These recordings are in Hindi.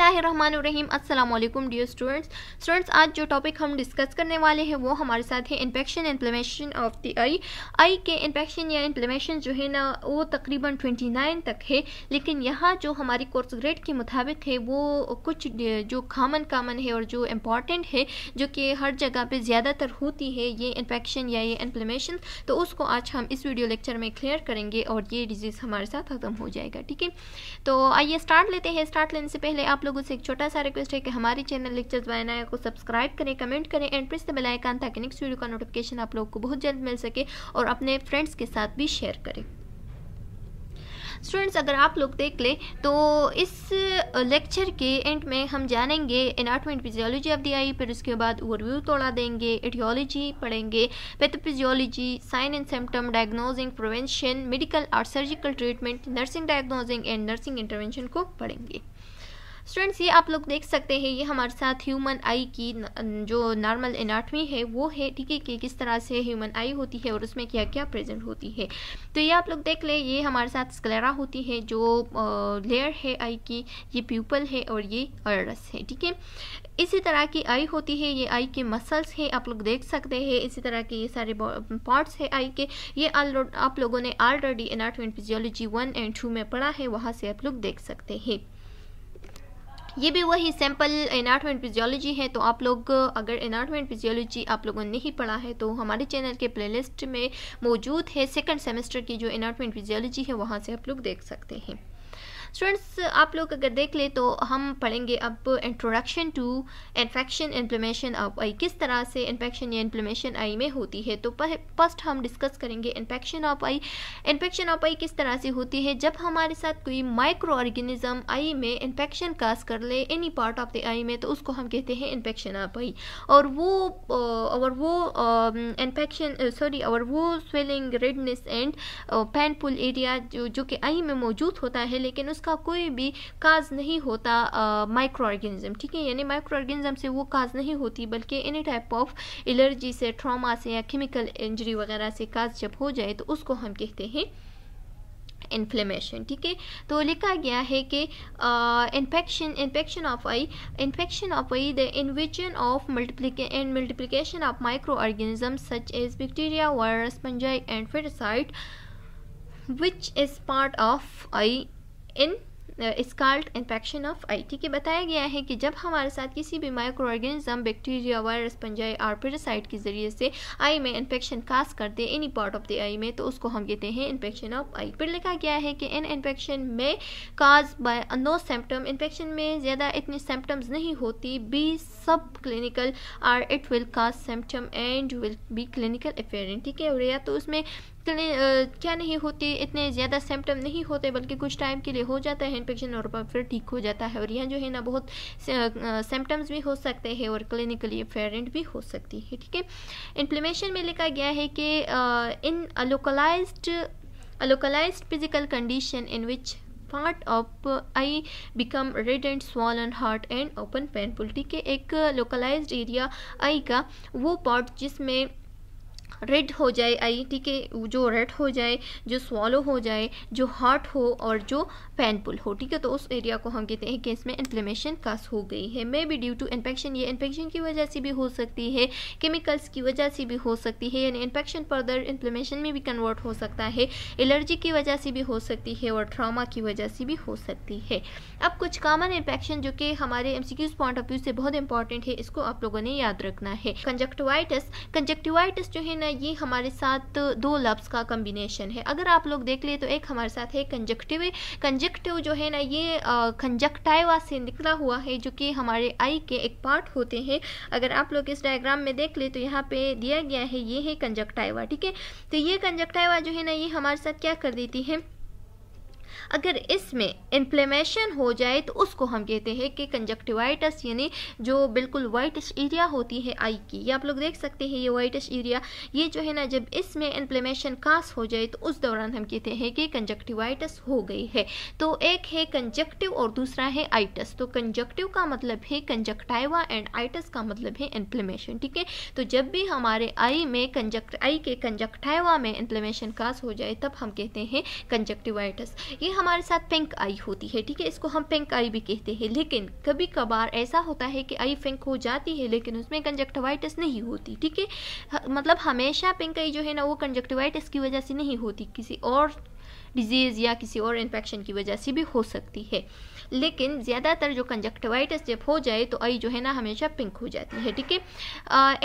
बिस्मिल्लाहिर्रहमानिर्रहीम। अस्सलाम वालेकुम डियर स्टूडेंट्स, आज जो टॉपिक हम डिस्कस करने वाले हैं वो हमारे साथ है इन्फेक्शन इन्फ्लेमेशन ऑफ द आई के इन्फेक्शन या इन्फ्लेमेशन जो है ना वो तकरीबन 29 तक है, लेकिन यहाँ जो हमारी कोर्स ग्रेड के मुताबिक है वो कुछ जो कामन है और जो इम्पॉर्टेंट है जो कि हर जगह पे ज़्यादातर होती है ये इन्फेक्शन या ये इन्फ्लेमेशन, तो उसको आज हम इस वीडियो लेक्चर में क्लियर करेंगे और ये डिजीज़ हमारे साथ ख़त्म हो जाएगा। ठीक है, तो आइए स्टार्ट लेते हैं। स्टार्ट लेने से पहले आप लोगों से एक छोटा सा रिक्वेस्ट है कि हमारे चैनल लेक्चर्स बाय नाया को सब्सक्राइब करें, कमेंट करें and press the bell icon ताकि नेक्स्ट वीडियो का नोटिफिकेशन आप लोगों को बहुत जल्द मिल सके और अपने फ्रेंड्स के साथ भी शेयर करें। स्टूडेंट्स, अगर आप लोग देख लें तो इस लेक्चर के एंड में हम जानेंगे anatomy physiology of the eye, फिर उसके बाद ओवरव्यू थोड़ा देंगे, एटियोलॉजी पढ़ेंगे, pathophysiology, sign and symptom, diagnosing, prevention, medical और surgical treatment, nursing diagnosing and nursing intervention को पढ़ेंगे। स्टूडेंट्स, ये आप लोग देख सकते हैं, ये हमारे साथ ह्यूमन आई की जो नॉर्मल एनाटॉमी है वो है। ठीक है, कि किस तरह से ह्यूमन आई होती है और उसमें क्या क्या प्रेजेंट होती है। तो ये आप लोग देख ले, ये हमारे साथ स्क्लेरा होती है जो लेयर है आई की, ये प्यूपल है और ये आइरिस है। ठीक है, इसी तरह की आई होती है, ये आई के मसल्स है, आप लोग देख सकते हैं। इसी तरह के ये सारे पार्ट्स है आई के, ये आप लोगों ने ऑलरेडी एनाटॉमी फिजियोलॉजी 1 और 2 में पढ़ा है, वहाँ से आप लोग देख सकते हैं। ये भी वही सैम्पल एनाटॉमी एंड फिजियोलॉजी है, तो आप लोग अगर एनाटॉमी एंड फिजियोलॉजी आप लोगों ने नहीं पढ़ा है तो हमारे चैनल के प्लेलिस्ट में मौजूद है। सेकंड सेमेस्टर की जो एनाटॉमी एंड फिजियोलॉजी है वहाँ से आप लोग देख सकते हैं। स्टूडेंट्स, आप लोग अगर देख ले तो हम पढ़ेंगे अब introduction to infection inflammation of eye, किस तरह से इन्फेक्शन या इन्फ्लेमेशन आई में होती है। तो फर्स्ट हम डिस्कस करेंगे infection of eye. Infection of eye किस तरह से होती है, जब हमारे साथ कोई माइक्रो ऑर्गेनिज्म आई में इन्फेक्शन काज कर ले एनी पार्ट ऑफ द आई में, तो उसको हम कहते हैं इन्फेक्शन ऑफ आई। और वो swelling, redness and painful area जो कि आई में मौजूद होता है, लेकिन उसका कोई भी काज नहीं होता माइक्रो ऑर्गेनिज्म। ठीक है, यानी माइक्रो ऑर्गेनिज्म से वो काज नहीं होती, बल्कि एनी टाइप ऑफ एलर्जी से, ट्रॉमा से या केमिकल इंजरी वगैरह से काज जब हो जाए तो उसको हम कहते हैं इन्फ्लेमेशन। ठीक है, तो लिखा गया है कि infection of eye the invasion of multiplication of micro organism such as bacteria, virus, fungi and parasite which is part of eye in is called infection of eye. ठीक है, बताया गया है कि जब हमारे साथ किसी भी micro organism, bacteria, virus, fungi और पैरासाइट के जरिए से आई में इन्फेक्शन काज करते एनी पार्ट ऑफ द आई में, तो उसको हम कहते हैं इन्फेक्शन ऑफ आई। फिर लिखा गया है कि इन इन्फेक्शन में cause by no symptom, infection में ज़्यादा इतनी सिम्टम्स नहीं होती, बी सब क्लिनिकल और it will cause symptom and will be clinical apparent. ठीक है, और या तो उसमें क्या नहीं होती, इतने ज़्यादा सिम्टम नहीं होते, बल्कि कुछ टाइम के लिए हो जाता है इन्फेक्शन और फिर ठीक हो जाता है। और यहाँ जो है ना बहुत सिम्टम्स भी हो सकते हैं और क्लिनिकली अफेयरेंट भी हो सकती है। ठीक है, इन्फ्लेमेशन में लिखा गया है कि in localised physical condition in which part of eye become red and swollen, hot and open painful. ठीक है, एक लोकलाइज्ड एरिया आई का वो पार्ट जिसमें रेड हो जाए आई, ठीक है, जो रेड हो जाए, जो स्वॉलो हो जाए, जो हार्ट हो और जो पेनफुल हो। ठीक है, तो उस एरिया को हम कहते हैं कि इसमें इन्फ्लेमेशन काज हो गई है। Maybe due to infection, ये इन्फेक्शन की वजह से भी हो सकती है, केमिकल्स की वजह से भी हो सकती है, यानी इन्फेक्शन फर्दर इन्फ्लेमेशन में भी कन्वर्ट हो सकता है, एलर्जी की वजह से भी हो सकती है और ट्रामा की वजह से भी हो सकती है। अब कुछ कॉमन इन्फेक्शन जो कि हमारे एमसीक्यूज पॉइंट ऑफ व्यू से बहुत इंपॉर्टेंट है, इसको आप लोगों ने याद रखना है। कंजक्टिवाइटिस जो है ना, ये हमारे साथ दो लफ्ज़ का कॉम्बिनेशन है। अगर आप लोग देख ले तो एक हमारे साथ है कंजक्टिव जो है ना, ये कंजक्टाइवा से निकला हुआ है, जो कि हमारे आई के एक पार्ट होते हैं। अगर आप लोग इस डायग्राम में देख ले तो यहाँ पे दिया गया है, ये है कंजक्टाइवा। ठीक है, तो ये कंजक्टाइवा जो है ना, ये हमारे साथ क्या कर देती है, अगर इसमें इन्फ्लेमेशन हो जाए तो उसको हम कहते हैं कि कंजक्टिवाइटिस, यानी जो बिल्कुल वाइटिश एरिया होती है आई की, ये आप लोग देख सकते हैं, ये वाइटिश एरिया, ये जो है ना, जब इसमें इन्फ्लेमेशन काज हो जाए तो उस दौरान हम कहते हैं कि कंजक्टिवाइटिस हो गई है। तो एक है कंजक्टिव और दूसरा है आइटिस। तो कंजक्टिव का मतलब है कंजक्टाइवा एंड आइटिस का मतलब है इन्फ्लेमेशन। ठीक है, तो जब भी हमारे आई के कंजक्टाइवा में इन्फ्लेमेशन काज हो जाए तब हम कहते हैं कंजक्टिवाइटिस। ये हमारे साथ पिंक आई होती है, ठीक है, इसको हम पिंक आई भी कहते हैं। लेकिन कभी कभार ऐसा होता है कि आई पिंक हो जाती है लेकिन उसमें कंजक्टिवाइटिस नहीं होती, ठीक है, मतलब हमेशा पिंक आई जो है ना वो कंजक्टिवाइटिस की वजह से नहीं होती, किसी और डिजीज़ या किसी और इन्फेक्शन की वजह से भी हो सकती है। लेकिन ज़्यादातर जो कंजक्टिवाइटिस जब हो जाए तो आई जो है ना हमेशा पिंक हो जाती है, ठीक है।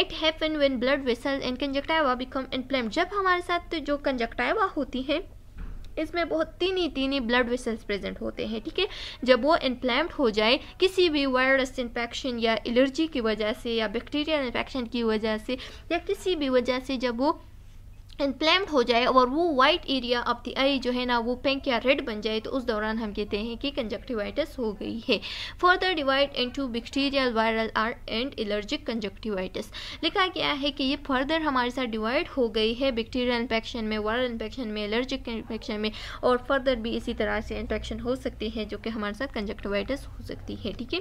It happen when blood vessels and conjunctiva become inflamed. जब हमारे साथ जो कंजक्टिवा होती है इसमें बहुत तीनी ब्लड वेसल्स प्रेजेंट होते हैं, ठीक है। जब वो इन्फ्लेम्ड हो जाए किसी भी वायरस इन्फेक्शन या एलर्जी की वजह से या बैक्टीरियल इन्फेक्शन की वजह से या किसी भी वजह से जब वो इन्फ्लेम्ड हो जाए और वो वाइट एरिया ऑफ द आई जो है ना वो पिंक या रेड बन जाए तो उस दौरान हम कहते हैं कि कंजक्टिवाइटिस हो गई है। Further divide into bacterial, viral and allergic conjunctivitis. लिखा गया है कि ये फर्दर हमारे साथ डिवाइड हो गई है बैक्टीरियल इन्फेक्शन में, वायरल इन्फेक्शन में, एलर्जिक इन्फेक्शन में, और फर्दर भी इसी तरह से इन्फेक्शन हो सकती है जो कि हमारे साथ कंजक्टिवाइटिस हो सकती है, ठीक है।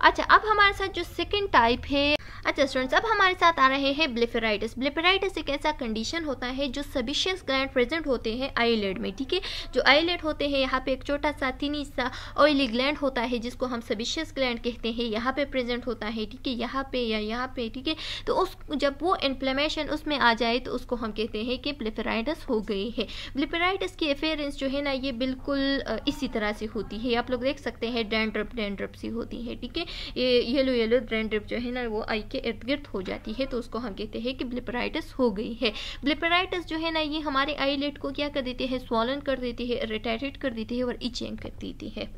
अच्छा, अब हमारे साथ जो सेकंड टाइप है, अच्छा स्टूडेंट्स, अब हमारे साथ आ रहे हैं ब्लेफेराइटिस। ब्लेफेराइटिस एक ऐसा कंडीशन होता है जो सेबेशियस ग्लैंड प्रेजेंट होते हैं आईलिड में, ठीक है। जो आईलिड होते हैं यहाँ पे एक छोटा सा तिनी सा ऑयली ग्लैंड होता है जिसको हम सेबेशियस ग्लैंड कहते हैं, यहाँ पे प्रेजेंट होता है, ठीक है, यहाँ पे या यहाँ पे, ठीक है। तो उस जब वो इन्फ्लेमेशन उसमें आ जाए तो उसको हम कहते हैं कि ब्लेफेराइटिस हो गई है। ब्लेफेराइटिस की अफेयरेंस जो है ना ये बिल्कुल इसी तरह से होती है, आप लोग देख सकते हैं डैंड्रप सी होती है, ठीक है। ये येलो डैंड्रप जो है ना वो आई के इर्द गिर्द हो जाती है तो उसको हम कहते हैं कि ब्लेफेराइटिस हो गई है। ब्लेफेराइटिस जो है ना ये हमारे आईलिड को क्या कर देती है, स्वॉलन कर देती है, इरिटेटेड कर देती है और इचिंग कर देती है।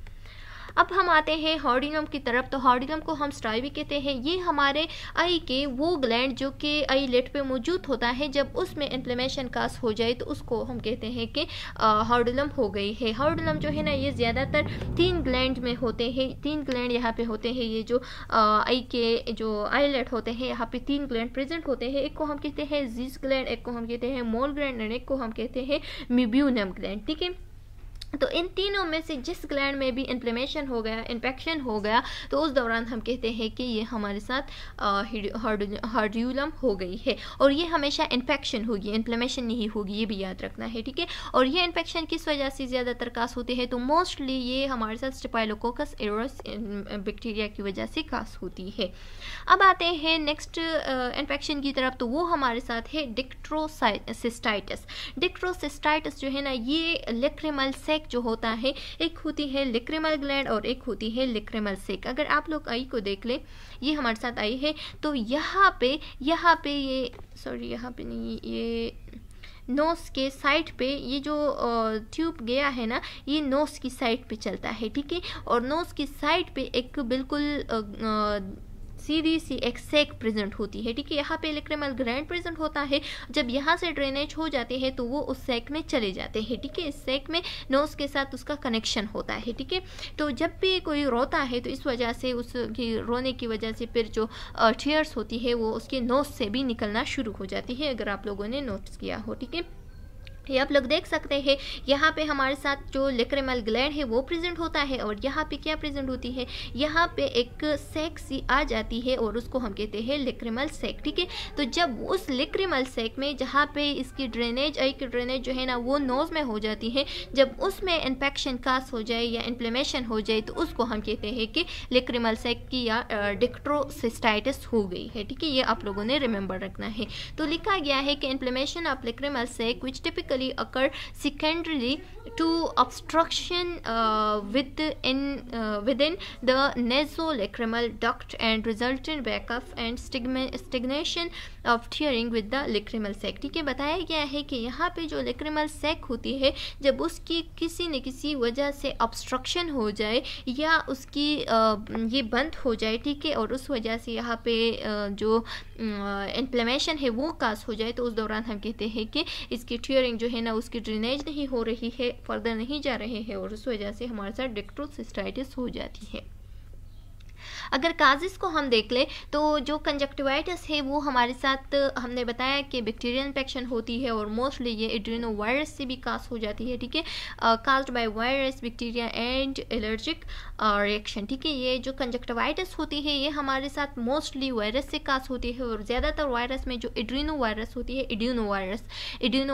अब हम आते हैं हार्डिनम की तरफ। तो हार्डिनम को हम स्ट्राइवी कहते हैं। ये हमारे आई के वो ग्लैंड जो कि आई लेट पे मौजूद होता है, जब उसमें इन्फ्लेमेशन कास हो जाए तो उसको हम कहते हैं कि हार्डिनम हो गई है। हार्डिनम जो है ना ये ज़्यादातर 3 ग्लैंड में होते हैं, 3 ग्लैंड यहाँ पे होते हैं। ये जो आई के जो आईलेट होते हैं यहाँ पे 3 ग्लैंड प्रेजेंट होते हैं। एक को हम कहते हैं जीस ग्लैंड, एक को हम कहते हैं मोल ग्लैंड और एक को हम कहते हैं म्यूब्यूनम ग्लैंड, ठीक है। तो इन तीनों में से जिस ग्लैंड में भी इन्फ्लेमेशन हो गया, इन्फेक्शन हो गया, तो उस दौरान हम कहते हैं कि ये हमारे साथ हार्ड्यूलम हो गई है। और ये हमेशा इन्फेक्शन होगी, इन्फ्लेमेशन नहीं होगी, ये भी याद रखना है, ठीक है। और ये इन्फेक्शन किस वजह से ज़्यादातर कास होते हैं, तो मोस्टली ये हमारे साथ स्टेफाइलोकोकस ऑरेस बैक्टीरिया की वजह से कास होती है। अब आते हैं नेक्स्ट इन्फेक्शन की तरफ, तो वो हमारे साथ है डिक्ट्रोसिस्टाइटिस। डिक्ट्रोसिस्टाइटिस जो है ना ये लेक्रिमल जो होता है, एक होती है लिक्रिमल ग्लैंड और एक होती है लिक्रिमल सेक। अगर आप लोग आई को देख ले, ये हमारे साथ आई है, तो यहाँ पे ये सॉरी यहाँ पे नहीं, ये नोस के साइड पे ये जो ट्यूब गया है ना ये नोस की साइड पे चलता है, ठीक है। और नोस की साइड पे एक बिल्कुल सीधी सी एक सेक प्रेजेंट होती है, ठीक है। यहाँ पे लिक्रिमल ग्लैंड प्रेजेंट होता है। जब यहाँ से ड्रेनेज हो जाते हैं तो वो उस सेक में चले जाते हैं, ठीक है। इस सेक में नोज के साथ उसका कनेक्शन होता है, ठीक है। तो जब भी कोई रोता है तो इस वजह से उसकी रोने की वजह से फिर जो टीयर्स होती है वो उसके नोज से भी निकलना शुरू हो जाती है, अगर आप लोगों ने नोटिस किया हो, ठीक है। ये आप लोग देख सकते हैं यहाँ पे हमारे साथ जो लिक्रिमल ग्लैंड है वो प्रेजेंट होता है और यहाँ पे क्या प्रेजेंट होती है, यहाँ पे एक सेक सी आ जाती है और उसको हम कहते हैं लिक्रिमल सेक, ठीक है। तो जब उस लिक्रिमल सेक में जहाँ पे इसकी ड्रेनेज, आई की ड्रेनेज जो है ना वो नोज में हो जाती है, जब उसमें इन्फेक्शन कास हो जाए या इन्फ्लेमेशन हो जाए तो उसको हम कहते हैं कि लिक्रिमल सेक की या डिक्ट्रोसिस्टाइटिस हो गई है, ठीक है। ये आप लोगों ने रिमेंबर रखना है। तो लिखा गया है कि inflammation of lacrimal sac which typically occur secondarily to obstruction within the nasolacrimal duct and resultant backup and stagnation of tearing with the lacrimal sac, ठीक है। बताया गया है कि यहाँ पे जो lacrimal sac होती है, जब उसकी किसी न किसी वजह से obstruction हो जाए या उसकी ये बंद हो जाए, ठीक है, और उस वजह से यहाँ पे जो इन्फ्लेमेशन है वो कास हो जाए, तो उस दौरान हम कहते हैं कि इसकी टीयरिंग जो है ना उसकी ड्रेनेज नहीं हो रही है, फर्दर नहीं जा रहे हैं और उस वजह से हमारे साथ डिक्ट्रोसिस्टाइटिस हो जाती है। अगर काजिस को हम देख ले तो जो कंजक्टिवाइटिस है वो हमारे साथ हमने बताया कि बैक्टीरियल इन्फेक्शन होती है और मोस्टली ये एड्रीनो वायरस से भी कास हो जाती है, ठीक है, caused by virus bacteria and allergic reaction, ठीक है। ये जो कंजक्टिवाइटिस होती है ये हमारे साथ मोस्टली वायरस से कास होती है और ज़्यादातर वायरस में जो एड्रीनो वायरस होती है एड्यूनो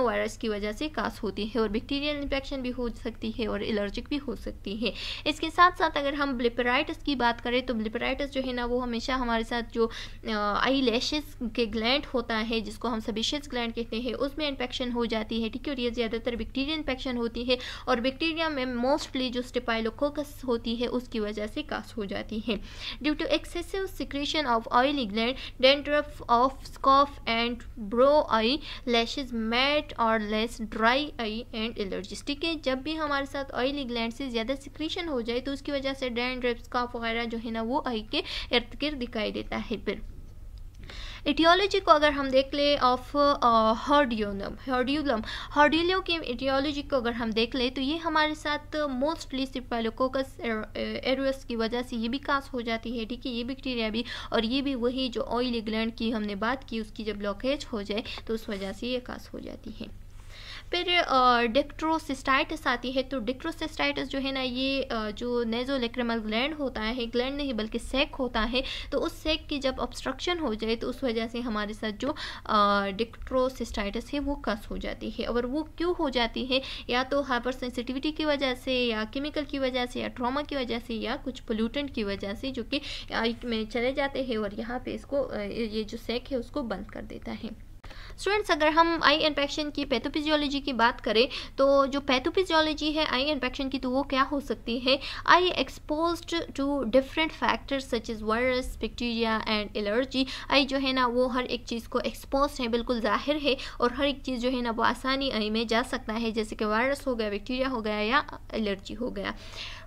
वायरस की वजह से कास होती है और बैक्टीरियल इन्फेक्शन भी हो सकती है और एलर्जिक भी हो सकती है। इसके साथ साथ अगर हम ब्लिपराइटिस की बात करें तो ब्लिपराइटिस जो है ना वो हमेशा हमारे साथ जो आई लैशेस के ग्लैंड होता है जिसको हम सेबेशियस ग्लैंड कहते हैं उसमें इन्फेक्शन हो जाती है, ठीक है, और ये ज़्यादातर बैक्टीरियल इन्फेक्शन होती है और बैक्टीरिया में मोस्टली जो स्टेफाइलोकोकस होती है उसकी वजह से कास हो जाती है। Due to excessive secretion of oily gland dandruff of scalp and brow eye lashes mat और less dry eye and allergies, ठीक है। जब भी हमारे साथ ऑयली ग्लैंड से ज़्यादा सिक्रेशन हो जाए तो उसकी वजह से डैंड्रफ स्कॉफ वगैरह जो है ना वो आई के इर्द गिर्द दिखाई देता है। फिर एटियोलॉजी को अगर हम देख ले ऑफ हॉर्ड्यूलम की एटियोलॉजी को अगर हम देख ले तो ये हमारे साथ मोस्टली स्टेफाइलोकोकस एरियस की वजह से ये भी कास हो जाती है, ठीक है, ये बैक्टीरिया भी और ये भी वही जो ऑयली ग्लैंड की हमने बात की उसकी जब ब्लॉकेज हो जाए तो उस वजह से ये कास हो जाती है। फिर डिक्ट्रोसिस्टाइटिस आती है तो डिक्ट्रोसिस्टाइटिस जो है ना ये जो नेजोलेक्रिमल ग्लैंड होता है, ग्लैंड नहीं बल्कि सेक होता है, तो उस सेक की जब ऑब्स्ट्रक्शन हो जाए तो उस वजह से हमारे साथ जो डिक्ट्रोसिस्टाइटिस है वो कस हो जाती है। और वो क्यों हो जाती है, या तो हाइपर सेंसिटिविटी की वजह से या केमिकल की वजह से या ट्रॉमा की वजह से या कुछ पोल्यूटेंट की वजह से जो कि आई में चले जाते हैं और यहाँ पे इसको ये जो सेक है उसको बंद कर देता है। स्टूडेंट्स अगर हम आई इन्फेक्शन की पैथोफिजियोलॉजी की बात करें तो जो पैथोफिजियोलॉजी है आई इन्फेक्शन की तो वो क्या हो सकती है, eye exposed to different factors such as virus bacteria and allergy. Eye जो है ना वो हर एक चीज़ को एक्सपोज है, बिल्कुल जाहिर है, और हर एक चीज़ जो है ना वो आसानी आई में जा सकता है, जैसे कि वायरस हो गया, बैक्टीरिया हो गया या एलर्जी हो गया।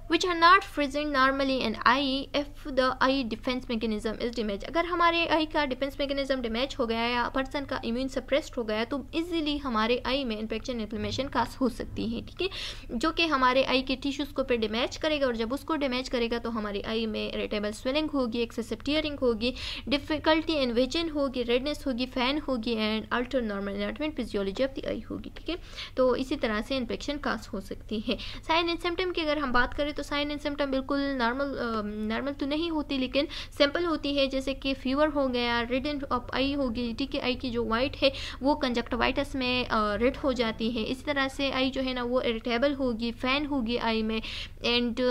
which are not present normally in eye if the eye defense mechanism is damaged। अगर हमारे आई का डिफेंस मैकेनिज्म डैमेज हो गया या पर्सन का इम्यून सप्रेस्ड हो गया तो इजीली हमारे आई में इन्फेक्शन इन्फ्लेमेशन कास हो सकती है, ठीक है, जो कि हमारे आई के टिश्यूज़ को पे डैमेज करेगा और जब उसको डैमेज करेगा तो हमारी आई में इरिटेबल स्वेलिंग होगी, एक्सेसिव टीयरिंग होगी, डिफिकल्टी इन विजन होगी, रेडनेस होगी, फैन होगी and alter normal anatomy physiology of the eye होगी, ठीक है। तो इसी तरह से इन्फेक्शन कास हो सकती है। साइन एंड सिम्टम की अगर हम बात करें तो साइन एंड सिम्टम बिल्कुल नॉर्मल तो नहीं होती लेकिन सिंपल होती है, जैसे कि फीवर हो गया, रेड ऑफ आई होगी, ठीक है, आई की जो वाइट है वो कंजक्टिवाइटिस में रेड हो जाती है। इस तरह से आई जो है ना वो इरिटेबल होगी, फैन होगी आई में and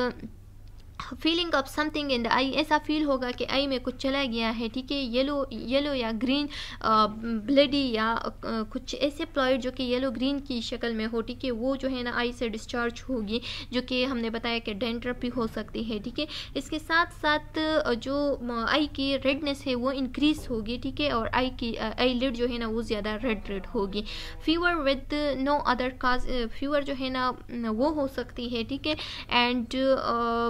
feeling of something in the eye, ऐसा फील होगा कि आई में कुछ चला गया है, ठीक है, येलो या ग्रीन ब्लडी या कुछ ऐसे फ्लूइड जो कि येलो ग्रीन की शक्ल में हो, ठीक है, वो जो है ना आई से डिस्चार्ज होगी, जो कि हमने बताया कि डैंड्रफ भी हो सकती है, ठीक है। इसके साथ साथ जो आई की रेडनेस है वो इंक्रीज होगी, ठीक है, और आई लिड जो है ना वो ज़्यादा रेड होगी। Fever with no other cause, fever जो है ना वो हो सकती है, ठीक है, एंड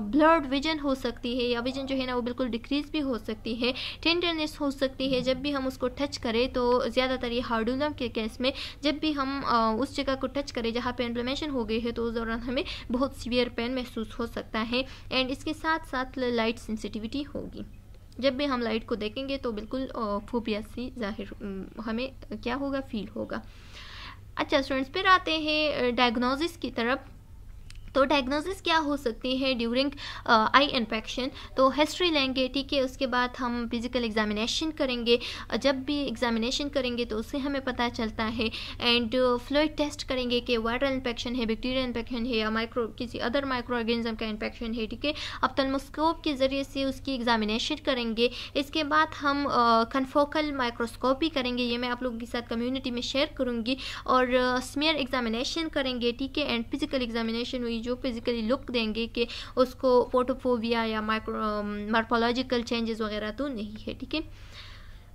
ब्लड विजन हो सकती है या विजन जो है ना वो बिल्कुल डिक्रीज भी हो सकती है। टेंडरनेस हो सकती है जब भी हम उसको टच करें, तो ज़्यादातर ये हार्डुलम के केस में जब भी हम उस जगह को टच करें जहाँ पे इन्फ्लेमेशन हो गई है तो उस दौरान हमें बहुत सीवियर पेन महसूस हो सकता है एंड इसके साथ साथ लाइट सेंसिटिविटी होगी। जब भी हम लाइट को देखेंगे तो बिल्कुल फोबिया सी जाहिर हमें क्या होगा, फील होगा। अच्छा स्टूडेंट्स, फिर आते हैं डायग्नोसिस की तरफ। तो डायग्नोसिस क्या हो सकती है ड्यूरिंग आई इन्फेक्शन, तो हिस्ट्री लेंगे, ठीक है, उसके बाद हम फिजिकल एग्जामिनेशन करेंगे। जब भी एग्जामिनेशन करेंगे तो उससे हमें पता चलता है एंड फ्लूइड टेस्ट करेंगे कि वायरल इन्फेक्शन है, बैक्टीरियल इन्फेक्शन है या किसी अदर माइक्रो ऑर्गेनिज्म का इन्फेक्शन है, ठीक है। ऑप्थेल्मोस्कोप के ज़रिए से उसकी एग्जामिनेशन करेंगे। इसके बाद हम कन्फोकल माइक्रोस्कोपी करेंगे, ये मैं आप लोगों के साथ कम्युनिटी में शेयर करूँगी, और स्मीयर एग्जामिनेशन करेंगे, ठीक है, एंड फिजिकल एग्जामिनेशन हुई जो फिजिकली लुक देंगे कि उसको फोटोफोबिया या मार्फोलॉजिकल चेंजेस वगैरह तो नहीं है, ठीक है।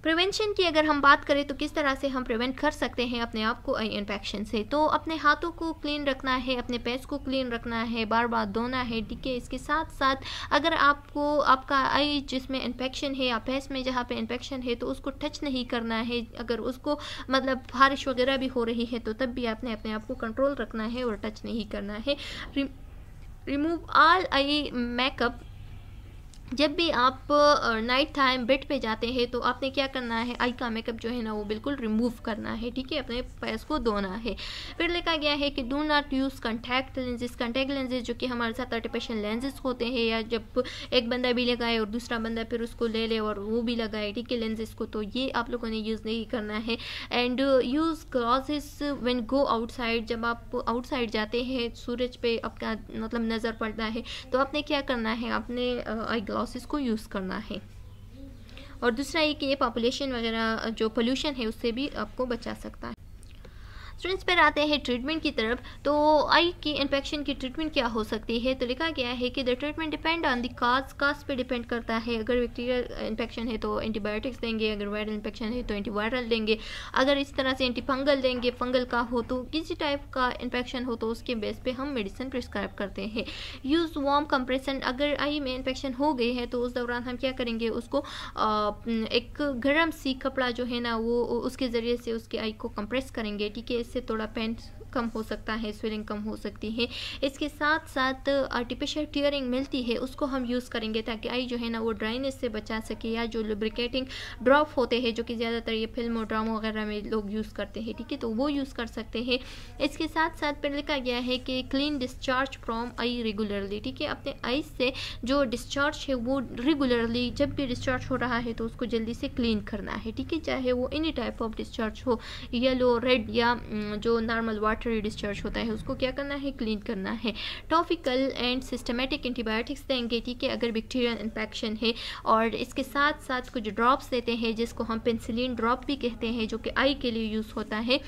प्रिवेंशन की अगर हम बात करें तो किस तरह से हम प्रिवेंट कर सकते हैं अपने आप को आई इन्फेक्शन से, तो अपने हाथों को क्लीन रखना है, अपने पैस को क्लीन रखना है, बार बार धोना है, ठीक है। इसके साथ साथ अगर आपको आपका आई जिसमें इन्फेक्शन है या पैस में जहाँ पे इन्फेक्शन है तो उसको टच नहीं करना है। अगर उसको मतलब बारिश वगैरह भी हो रही है तो तब भी आपने अपने आप को कंट्रोल रखना है और टच नहीं करना है। रिमूव ऑल आई मेकअप जब भी आप नाइट टाइम बेड पे जाते हैं तो आपने क्या करना है, आई का मेकअप जो है ना वो बिल्कुल रिमूव करना है, ठीक है, अपने फेस को धोना है। फिर लिखा गया है कि do not use contact lenses. Contact lenses जो कि हमारे साथ आर्टिफिशियल लेंसेज होते हैं, या जब एक बंदा भी लगाए और दूसरा बंदा फिर उसको ले ले और वो भी लगाए, ठीक है, लेंसेज को, तो ये आप लोगों ने यूज़ नहीं करना है। And use glasses when go outside. जब आप आउटसाइड जाते हैं, सूरज पे आपका मतलब नज़र पड़ता है, तो आपने क्या करना है, आपने आई ग्लासेस को यूज़ करना है। और दूसरा ये कि ये पॉपुलेशन वगैरह जो पोल्यूशन है उससे भी आपको बचा सकता है। स्टूडेंट्स पर आते हैं ट्रीटमेंट की तरफ। तो आई की इन्फेक्शन की ट्रीटमेंट क्या हो सकती है, तो लिखा गया है कि the treatment depend on the cause पे डिपेंड करता है। अगर बैक्टीरियल इन्फेक्शन है तो एंटीबायोटिक्स देंगे, अगर वायरल इन्फेक्शन है तो एंटीवायरल देंगे, अगर इस तरह से एंटीफंगल देंगे, फंगल का हो तो किसी टाइप का इन्फेक्शन हो तो उसके बेस पे हम मेडिसिन प्रिस्क्राइब करते हैं। Use warm compression. अगर आई में इन्फेक्शन हो गई है तो उस दौरान हम क्या करेंगे, उसको एक गर्म सी कपड़ा जो है ना वो उसके ज़रिए से उसके आई को कंप्रेस करेंगे, ठीक है, इससे थोड़ा पेन कम हो सकता है, स्वेलिंग कम हो सकती है। इसके साथ साथ आर्टिफिशियल टीयरिंग मिलती है, उसको हम यूज़ करेंगे ताकि आई जो है ना वो ड्राइनेस से बचा सके, या जो लुब्रिकेटिंग ड्रॉप होते हैं जो कि ज़्यादातर ये फिल्म और ड्रामा वगैरह में लोग यूज़ करते हैं, ठीक है, तो वो यूज़ कर सकते हैं। इसके साथ साथ फिर लिखा गया है कि clean discharge from I regularly, ठीक है, अपने आई से जो डिस्चार्ज है वो रेगुलरली, जब भी डिस्चार्ज हो रहा है तो उसको जल्दी से क्लीन करना है, ठीक है, चाहे वो एनी टाइप ऑफ डिस्चार्ज हो, येलो, रेड, या जो नॉर्मल वाटर डिस्चार्ज होता है उसको क्या करना है, क्लीन करना है। टॉपिकल एंड सिस्टमेटिक एंटीबायोटिक्स देंगे, ठीक है, अगर बैक्टीरियल इन्फेक्शन है, और इसके साथ साथ कुछ ड्रॉप्स देते हैं जिसको हम पेनिसिलिन ड्रॉप भी कहते हैं, जो कि आई के लिए यूज़ होता है।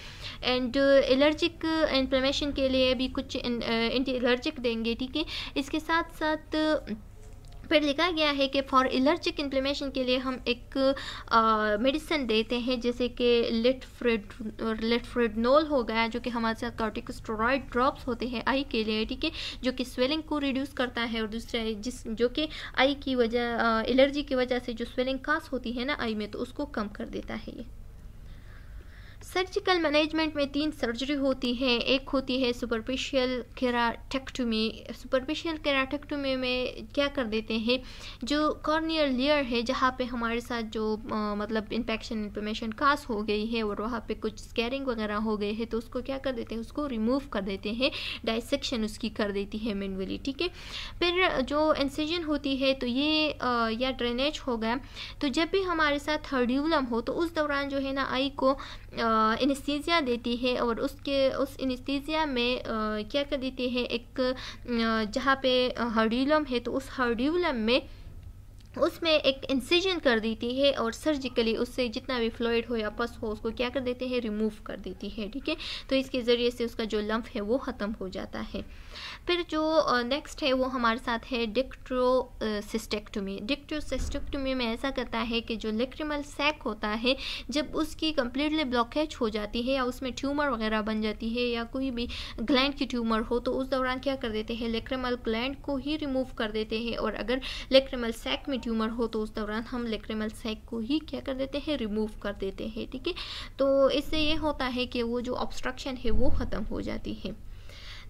एंड एलर्जिक इन्फ्लेमेशन के लिए भी कुछ एंटी एलर्जिक देंगे, ठीक है। इसके साथ साथ फिर लिखा गया है कि फॉर एलर्जिक इन्फ्लेमेशन के लिए हम एक मेडिसिन देते हैं, जैसे कि लेटफ्रेडनोल हो गया, जो कि हमारे साथ कॉर्टिकोस्टेरॉइड ड्रॉप्स होते हैं आई के लिए, ठीक है, जो कि स्वेलिंग को रिड्यूस करता है, और दूसरा जो कि आई की वजह एलर्जी की वजह से जो स्वेलिंग कास होती है ना आई में, तो उसको कम कर देता है ये। सर्जिकल मैनेजमेंट में 3 सर्जरी होती है। एक होती है सुपरफिशियल केराटेक्टोमी। सुपरफिशियल केराटेक्टोमी में क्या कर देते हैं, जो कॉर्नियल लेयर है जहाँ पे हमारे साथ जो मतलब इन्फेक्शन कास हो गई है और वहाँ पे कुछ स्कैरिंग वगैरह हो गए हैं, तो उसको क्या कर देते हैं, उसको रिमूव कर देते हैं, डाइसेक्शन उसकी कर देती है मैनुअली, ठीक है। फिर जो इंसिजन होती है तो ये या ड्रेनेज हो गया, तो जब भी हमारे साथ हर्ड्यूलम हो तो उस दौरान जो है ना आई को एनेस्थीसिया देती है, और उस एनेस्थीसिया में क्या कर देती है, एक जहाँ पे हर्ड्यूलम है तो उस हर्ड्यूलम में उसमें एक इंसिजन कर देती है, और सर्जिकली उससे जितना भी फ्लूइड हो या पस हो उसको क्या कर देते हैं, रिमूव कर देती है, ठीक है। तो इसके ज़रिए से उसका जो लंफ है वो ख़त्म हो जाता है। फिर जो नेक्स्ट है वो हमारे साथ है डिक्ट्रोसिस्टेक्टोमी। डिक्ट्रोसिस्टेक्टोमी में ऐसा करता है कि जो लेक्रिमल सैक होता है, जब उसकी कम्प्लीटली ब्लॉकेज हो जाती है या उसमें ट्यूमर वगैरह बन जाती है, या कोई भी ग्लैंड की ट्यूमर हो, तो उस दौरान क्या कर देते हैं, लेक्रिमल ग्लैंड को ही रिमूव कर देते हैं, और अगर लेक्रिमल सैक में ट्यूमर हो तो उस दौरान हम लेक्रिमल सैक को ही क्या कर देते हैं, रिमूव कर देते हैं, ठीक है। तो इससे ये होता है कि वो जो ऑब्स्ट्रक्शन है वो ख़त्म हो जाती है।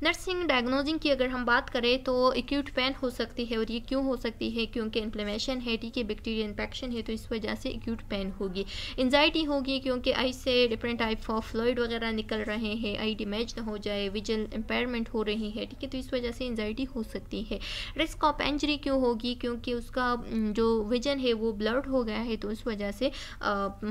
नर्सिंग डायग्नोजिंग की अगर हम बात करें तो एक्यूट पेन हो सकती है, और ये क्यों हो सकती है, क्योंकि इन्फ्लेमेशन है, ठीक है, बैक्टीरियल इन्फेक्शन है, तो इस वजह से एक्यूट पेन होगी। एंजाइटी होगी क्योंकि आई से डिफरेंट टाइप ऑफ फ्लूइड वगैरह निकल रहे हैं, आई डैमेज ना हो जाए, विजुअल इम्पेयरमेंट हो रही है, ठीक है, तो इस वजह से एंजाइटी हो सकती है। रिस्क ऑफ इंजरी क्यों होगी, क्योंकि उसका जो विजन है वो ब्लर्ड हो गया है, तो इस वजह से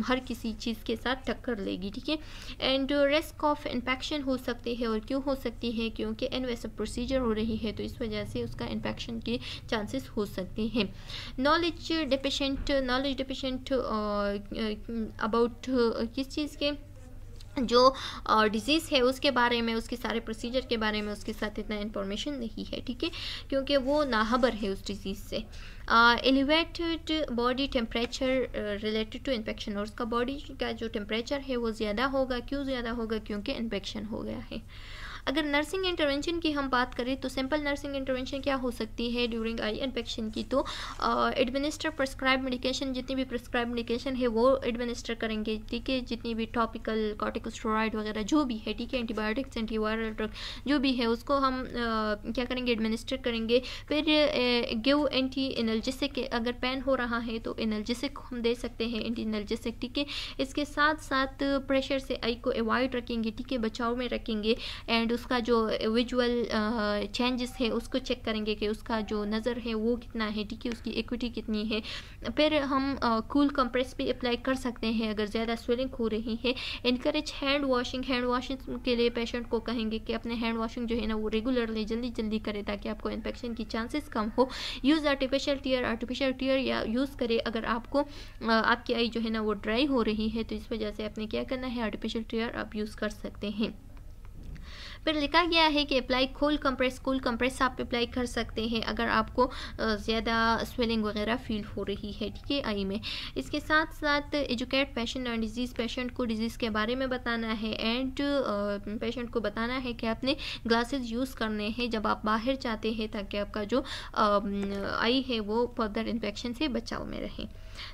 हर किसी चीज़ के साथ टक्कर लेगी, ठीक है। एंड रिस्क ऑफ इन्फेक्शन हो सकती है, और क्यों हो सकती है, क्योंकि इन्वेसिव प्रोसीजर हो रही है, तो इस वजह से उसका इन्फेक्शन के चांसेस हो सकते हैं। नॉलेज डिफिशिएंट अबाउट किस चीज़ के, जो डिज़ीज़ है उसके बारे में, उसके सारे प्रोसीजर के बारे में उसके साथ इतना इन्फॉर्मेशन नहीं है, ठीक है, क्योंकि वो नाखबर है उस डिज़ीज़ से। Elevated body temperature related to infection, और उसका बॉडी का जो टेम्परेचर है वो ज़्यादा होगा, क्यों ज़्यादा होगा, क्योंकि इन्फेक्शन हो गया है। अगर नर्सिंग इंटरवेंशन की हम बात करें तो सिंपल नर्सिंग इंटरवेंशन क्या हो सकती है ड्यूरिंग आई इन्फेक्शन की, तो एडमिनिस्टर प्रिस्क्राइब मेडिकेशन, जितनी भी प्रिस्क्राइब मेडिकेशन है वो एडमिनिस्टर करेंगे, ठीक है। जितनी भी टॉपिकल कॉर्टिकोस्टेरॉइड वगैरह जो भी है, ठीक है, एंटीबायोटिक्स एंटीवायरल ड्रग जो भी है उसको हम क्या करेंगे, एडमिनिस्टर करेंगे। फिर गिव एंटी एनर्जेसिक, अगर पेन हो रहा है तो एनर्जेसिक हम दे सकते हैं, एंटी एनर्जेसिक, ठीक है। इसके साथ साथ प्रेशर से आई को अवॉइड रखेंगे, ठीक है, बचाव में रखेंगे। एंड उसका जो विजुअल चेंजेस है उसको चेक करेंगे कि उसका जो नज़र है वो कितना है, ठीक है, उसकी एक्विटी कितनी है। फिर हम कूल कंप्रेस भी अप्लाई कर सकते हैं अगर ज़्यादा स्वेलिंग हो रही है। Encourage hand washing, hand washing के लिए पेशेंट को कहेंगे कि अपने हैंड वॉशिंग जो है ना वो रेगुलरली जल्दी करें ताकि आपको इन्फेक्शन की चांसेस कम हो। यूज़ आर्टिफिशियल टीयर या यूज़ करें अगर आपको आपकी आई जो है ना वो ड्राई हो रही है, तो इस वजह से आपने क्या करना है, आर्टिफिशियल टीयर आप यूज़ कर सकते हैं। फिर लिखा गया है कि अप्लाई कूल कंप्रेस आप अप्लाई कर सकते हैं अगर आपको ज़्यादा स्वेलिंग वगैरह फील हो रही है, ठीक है, आई में। इसके साथ साथ educate patient on disease, patient को डिजीज़ के बारे में बताना है। एंड पेशेंट को बताना है कि आपने ग्लासेस यूज़ करने हैं जब आप बाहर जाते हैं ताकि आपका जो आई है वो फर्दर इन्फेक्शन से बचाव में रहे।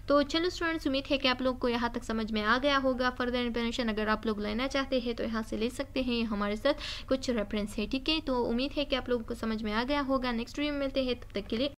तो चलो स्टूडेंट्स, उम्मीद है कि आप लोग को यहाँ तक समझ में आ गया होगा। फर्दर इन्फॉर्मेशन अगर आप लोग लेना चाहते हैं तो यहाँ से ले सकते हैं, हमारे साथ कुछ रेफरेंस है, ठीक है। तो उम्मीद है कि आप लोगों को समझ में आ गया होगा। नेक्स्ट वीडियो में मिलते हैं, तब तक के लिए